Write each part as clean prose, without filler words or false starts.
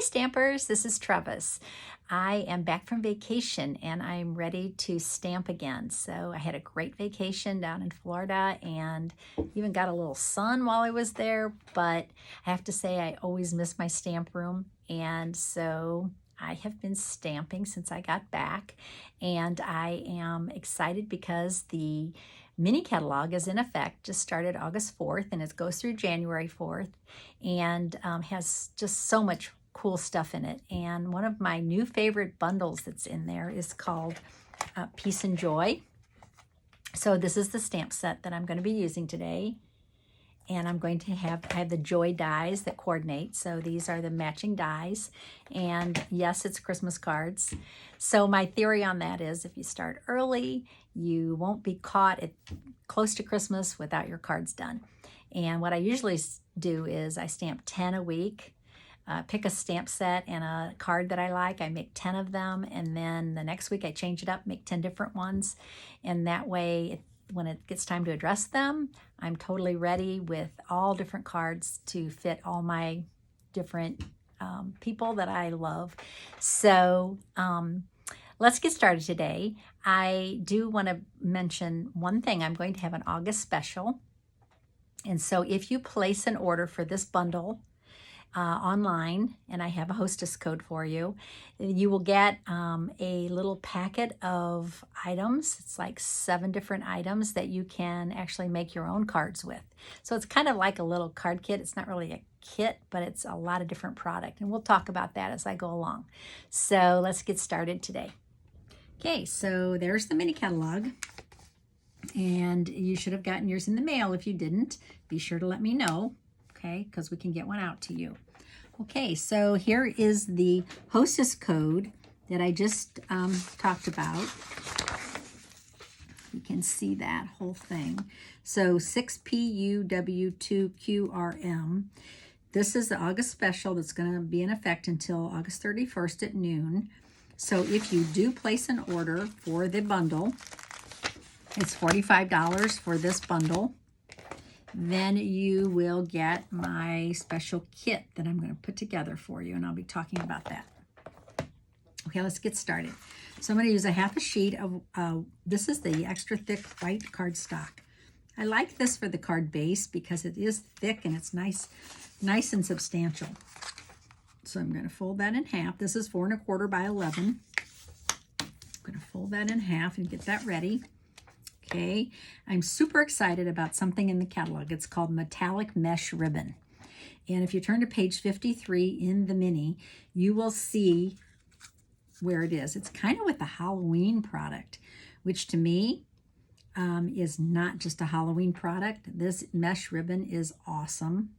Stampers, this is Trevis. I am back from vacation and I'm ready to stamp again. So I had a great vacation down in Florida and even got a little sun while I was there, but I have to say I always miss my stamp room, and so I have been stamping since I got back, and I am excited because the mini catalog is in effect, just started August 4th and it goes through January 4th, and has just so much cool stuff in it. And one of my new favorite bundles that's in there is called Peace and Joy. So this is the stamp set that I'm going to be using today. And I'm going to I have the Joy dies that coordinate. So these are the matching dies. And yes, it's Christmas cards. So my theory on that is if you start early, you won't be caught at close to Christmas without your cards done. And what I usually do is I stamp 10 a week. Pick a stamp set and a card that I like. I make 10 of them, and then the next week I change it up, make 10 different ones. And that way, when it gets time to address them, I'm totally ready with all different cards to fit all my different people that I love. So let's get started today. I do want to mention one thing. I'm going to have an August special. And so if you place an order for this bundle online, and I have a hostess code for you, you will get a little packet of items. It's like 7 different items that you can actually make your own cards with. So it's kind of like a little card kit. It's not really a kit, but it's a lot of different product, and we'll talk about that as I go along. So let's get started today. Okay, so there's the mini catalog, and you should have gotten yours in the mail. If you didn't, be sure to let me know, okay, because we can get one out to you. Okay, so here is the hostess code that I just talked about. You can see that whole thing. So 6PUW2QRM. This is the August special that's going to be in effect until August 31st at noon. So if you do place an order for the bundle, it's $45 for this bundle. Then you will get my special kit that I'm going to put together for you, and I'll be talking about that. Okay, let's get started. So I'm going to use a half a sheet of, this is the extra thick white cardstock. I like this for the card base because it is thick and it's nice and substantial. So I'm going to fold that in half. This is 4 1/4 by 11. I'm going to fold that in half and get that ready. Okay, I'm super excited about something in the catalog. It's called Metallic Mesh Ribbon. And if you turn to page 53 in the mini, you will see where it is. It's kind of with the Halloween product, which to me is not just a Halloween product. This mesh ribbon is awesome.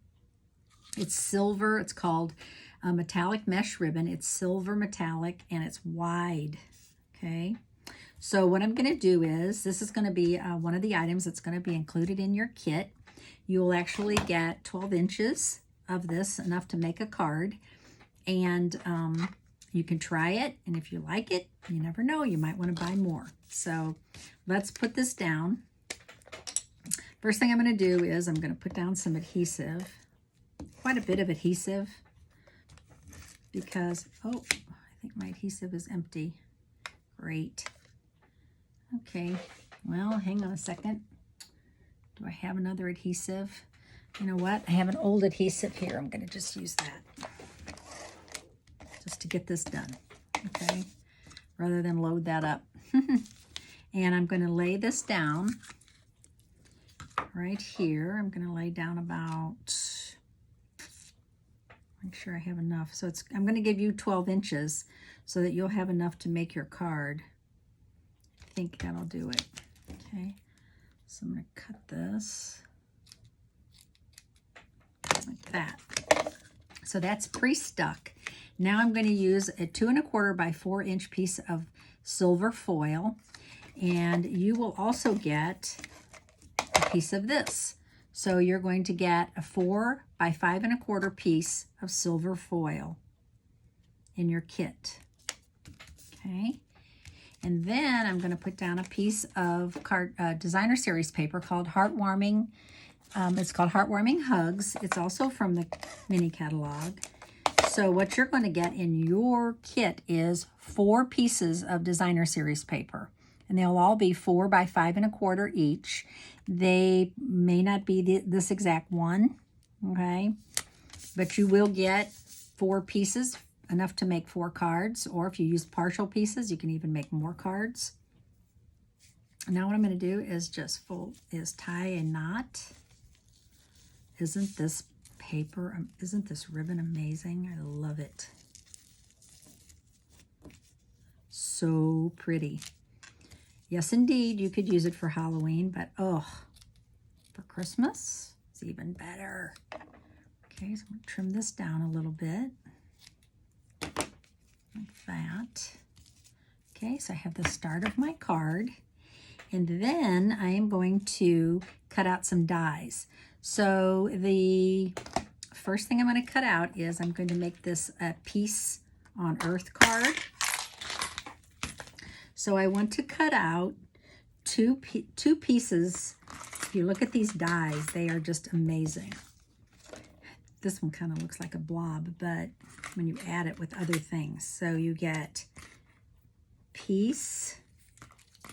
It's silver. It's called Metallic Mesh Ribbon. It's silver metallic and it's wide, okay? So what I'm going to do is, this is going to be one of the items that's going to be included in your kit. You will actually get 12 inches of this, enough to make a card. And you can try it, and if you like it, you never know, you might want to buy more. So let's put this down. First thing I'm going to do is I'm going to put down some adhesive, quite a bit of adhesive, because, oh, I think my adhesive is empty. Great. Okay, well, hang on a second. Do I have another adhesive? You know what? I have an old adhesive here. I'm going to just use that just to get this done, okay, rather than load that up. And I'm going to lay this down right here. I'm going to lay down about, make sure I have enough. So I'm going to give you 12 inches so that you'll have enough to make your card. I think that'll do it. Okay, so I'm going to cut this like that. So that's pre-stuck. Now I'm going to use a 2 1/4 by 4 inch piece of silver foil, and you will also get a piece of this. So you're going to get a 4 by 5 1/4 piece of silver foil in your kit. Okay. And then I'm going to put down a piece of designer series paper called Heartwarming. It's called Heartwarming Hugs. It's also from the mini catalog. So what you're going to get in your kit is 4 pieces of designer series paper. And they'll all be 4 by 5 1/4 each. They may not be this exact one, okay? But you will get 4 pieces, enough to make 4 cards. Or if you use partial pieces, you can even make more cards. Now what I'm going to do is tie a knot. Isn't this paper, isn't this ribbon amazing? I love it. So pretty. Yes, indeed, you could use it for Halloween, but oh, for Christmas, it's even better. Okay, so I'm going to trim this down a little bit, like that. Okay, so I have the start of my card, and then I am going to cut out some dies. So the first thing I'm going to cut out is I'm going to make this a Peace on Earth card. So I want to cut out two pieces. If you look at these dies, they are just amazing. This one kind of looks like a blob, but when you add it with other things. So you get peace.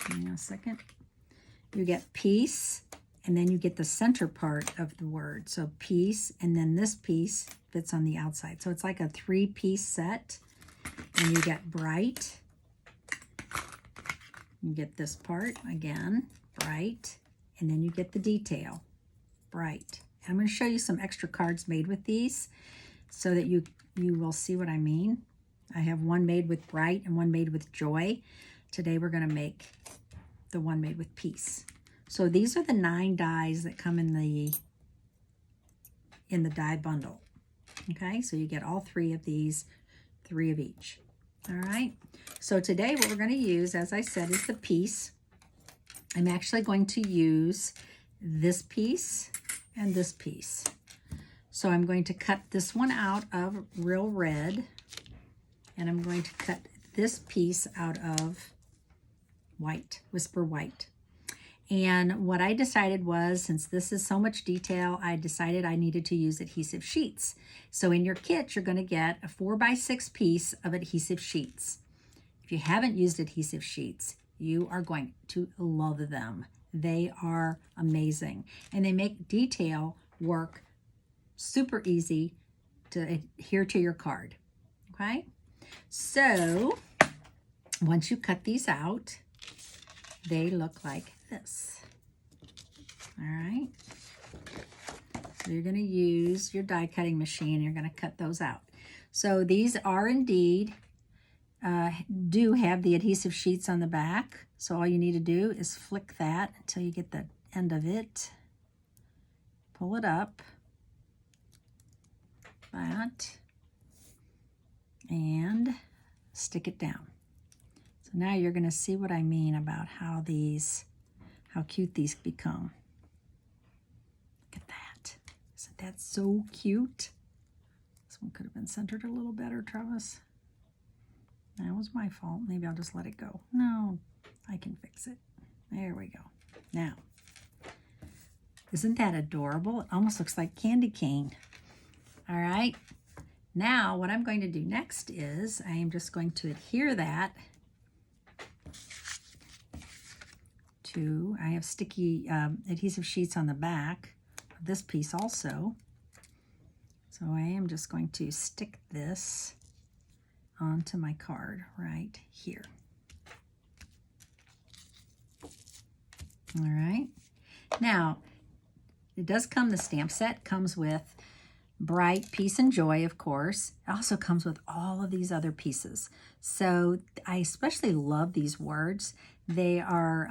Hang on a second. You get peace, and then you get the center part of the word. So peace, and then this piece fits on the outside. So it's like a 3-piece set. And you get bright. You get this part again, bright, and then you get the detail, bright. I'm going to show you some extra cards made with these so that you will see what I mean. I have one made with bright and one made with joy. Today we're going to make the one made with peace. So these are the 9 dies that come in the die bundle. Okay, so you get all 3 of these, 3 of each. All right, so today what we're going to use, as I said, is the piece. I'm actually going to use this piece and this piece. So I'm going to cut this one out of Real Red, and I'm going to cut this piece out of white, Whisper White. And what I decided was, since this is so much detail, I decided I needed to use adhesive sheets. So in your kit, you're going to get a 4 by 6 piece of adhesive sheets. If you haven't used adhesive sheets, you are going to love them. They are amazing. And they make detail work super easy to adhere to your card. Okay? So once you cut these out, they look like this. All right. So you're going to use your die cutting machine. You're going to cut those out. So these are indeed do have the adhesive sheets on the back. So all you need to do is flick that until you get the end of it. Pull it up. That. And stick it down. So now you're going to see what I mean about how cute these become. Look at that. Isn't that so cute? This one could have been centered a little better, Trevis. That was my fault. Maybe I'll just let it go. No, I can fix it. There we go. Now, isn't that adorable? It almost looks like candy cane. All right. Now, what I'm going to do next is I am just going to adhere that to, I have sticky adhesive sheets on the back of this piece also. So I am just going to stick this onto my card right here. All right. Now, it does come, the stamp set comes with Bright, Peace, and Joy, of course. It also comes with all of these other pieces. So I especially love these words. They are,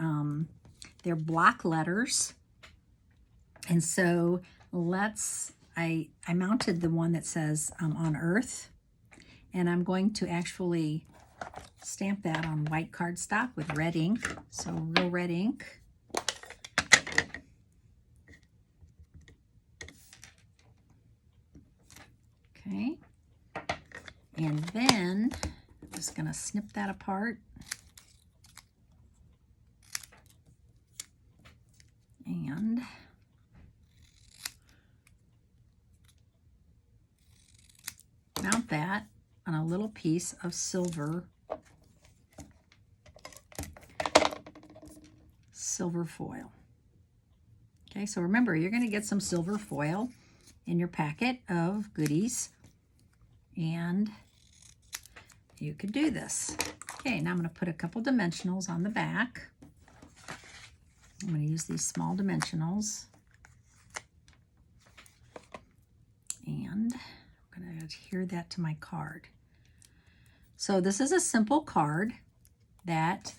they're block letters. And so I mounted the one that says on Earth, and I'm going to actually stamp that on white cardstock with red ink. So real red ink. Okay, and then I'm just going to snip that apart. And mount that. on a little piece of silver foil. Okay, so remember, you're going to get some silver foil in your packet of goodies, and you could do this. Okay, now I'm going to put a couple dimensionals on the back. I'm going to use these small dimensionals, and I'm going to adhere that to my card. So this is a simple card that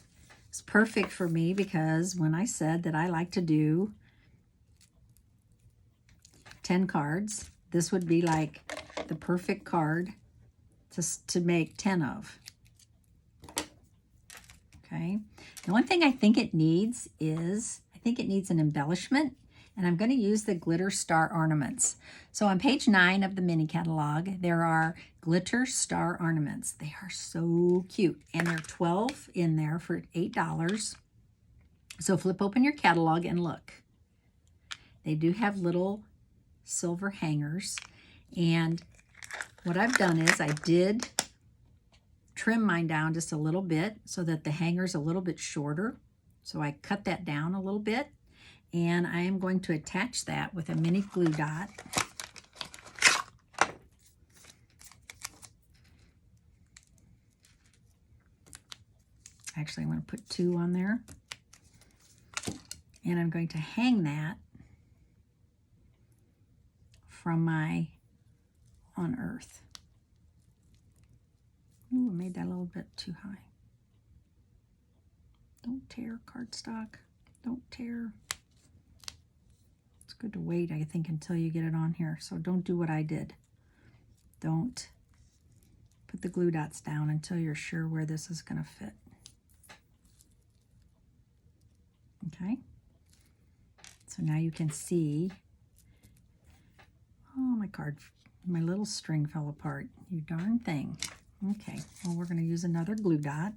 is perfect for me, because when I said that I like to do 10 cards, this would be like the perfect card to make 10 of. Okay. The one thing I think it needs is, I think it needs an embellishment, and I'm going to use the glitter star ornaments. So on page 9 of the mini catalog, there are glitter star ornaments. They are so cute, and there are 12 in there for $8. So flip open your catalog and look. They do have little silver hangers, and what I've done is I did trim mine down just a little bit so that the hanger's a little bit shorter. So I cut that down a little bit, and I am going to attach that with a mini glue dot. Actually, I'm going to put 2 on there, and I'm going to hang that from my On Earth. Ooh, I made that a little bit too high. Don't tear cardstock. Don't tear. It's good to wait, I think, until you get it on here. So don't do what I did. Don't put the glue dots down until you're sure where this is going to fit. Okay. So now you can see. Oh, my little string fell apart. You darn thing. Okay, well, we're going to use another glue dot.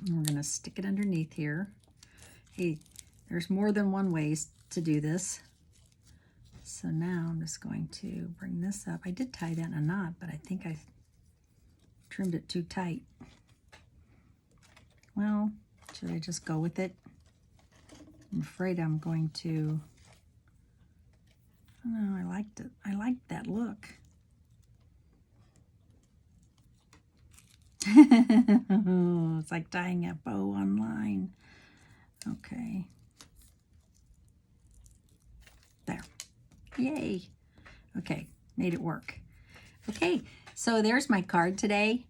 And we're going to stick it underneath here. Hey, there's more than one ways to do this. So now I'm just going to bring this up. I did tie that in a knot, but I think I trimmed it too tight. Well, should I just go with it? I'm afraid I'm going to... Oh, I liked it. I liked that look. It's like tying a bow online. Okay. There. Yay. Okay, made it work. Okay, so there's my card today.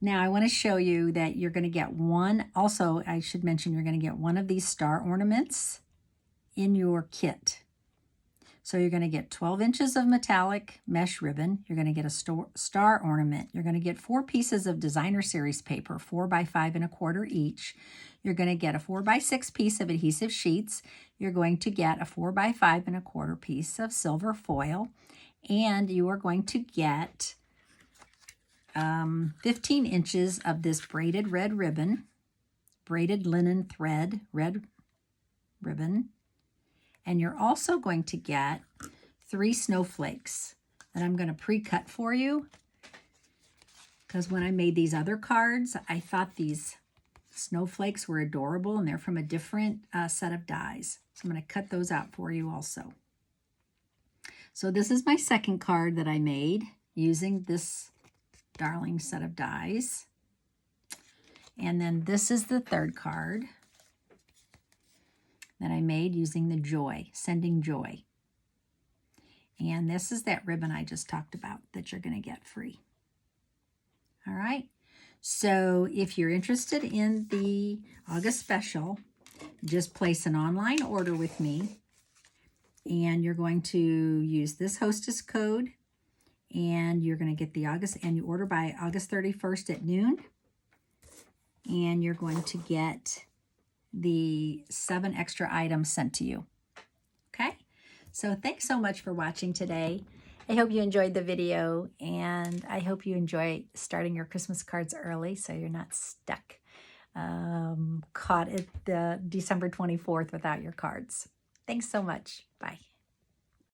Now I want to show you that you're going to get one. Also, I should mention you're going to get one of these star ornaments in your kit. So you're going to get 12 inches of metallic mesh ribbon. You're going to get a star ornament. You're going to get 4 pieces of designer series paper, 4 by 5 1/4 each. You're going to get a 4 by 6 piece of adhesive sheets. You're going to get a 4 by 5 1/4 piece of silver foil. And you are going to get 15 inches of this braided red ribbon, braided linen thread red ribbon. And you're also going to get 3 snowflakes that I'm going to pre-cut for you, because when I made these other cards, I thought these snowflakes were adorable, and they're from a different set of dies. So I'm going to cut those out for you also. So this is my second card that I made using this darling set of dies. And then this is the third card that I made using the joy, sending joy. And this is that ribbon I just talked about that you're going to get free. All right. So if you're interested in the August special, just place an online order with me, and you're going to use this hostess code, and you're going to get the August, and you order by August 31st at noon, and you're going to get the 7 extra items sent to you. Okay, so thanks so much for watching today. I hope you enjoyed the video, and I hope you enjoy starting your Christmas cards early so you're not stuck, caught at the December 24th without your cards. Thanks so much. Bye.